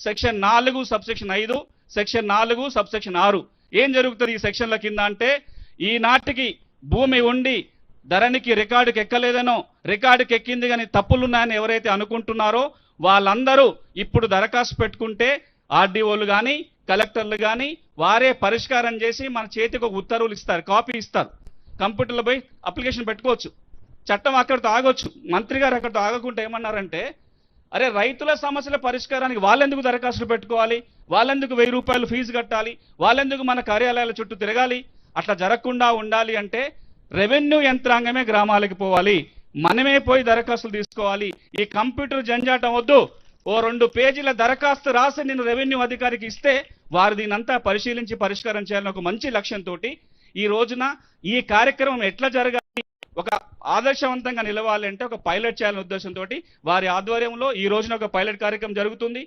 Section 4 subsection 5, section 4 subsection 6. ఏం జరుగుతుంది ఈ సెక్షన్ల కింద అంటే, ఈనాటికి భూమి ఉండి ధరణికి రికార్డుకి ఎక్కలేదనో, రికార్డుకి ఎక్కింది కానీ తప్పులున్నాయని ఎవరైతే అనుకుంటున్నారో వాళ్ళందరూ ఇప్పుడు దరఖాస్తు పెట్టుకుంటే ఆర్డీఓలు కానీ కలెక్టర్లు కానీ వారే పరిష్కారం చేసి మన చేతికి ఒక ఉత్తర్వులు ఇస్తారు, కాపీ ఇస్తారు. కంప్యూటర్లో పోయి అప్లికేషన్ పెట్టుకోవచ్చు. చట్టం అక్కడితో ఆగొచ్చు. మంత్రి గారు అక్కడితో ఆగకుండా ఏమన్నారంటే, అరే రైతుల సమస్యల పరిష్కారానికి వాళ్ళెందుకు దరఖాస్తులు పెట్టుకోవాలి, వాళ్ళెందుకు 1000 రూపాయలు ఫీజు కట్టాలి, వాళ్ళెందుకు మన కార్యాలయాల చుట్టూ తిరగాలి. అట్లా జరగకుండా ఉండాలి అంటే రెవెన్యూ యంత్రాంగమే గ్రామాలకు పోవాలి, మనమే పోయి దరఖాస్తులు తీసుకోవాలి. ఈ కంప్యూటర్ జంజాటం వద్దు. ఓ 2 పేజీల దరఖాస్తు రాసి నేను రెవెన్యూ అధికారికి ఇస్తే వారు దీనంతా పరిశీలించి పరిష్కారం చేయాలని ఒక మంచి లక్ష్యంతో ఈ రోజున ఈ కార్యక్రమం ఎట్లా జరగాలి, ఒక ఆదర్శవంతంగా నిలవాలి అంటే ఒక పైలట్ చేయాలనే ఉద్దేశంతో వారి ఆధ్వర్యంలో ఈ రోజున ఒక పైలట్ కార్యక్రమం జరుగుతుంది.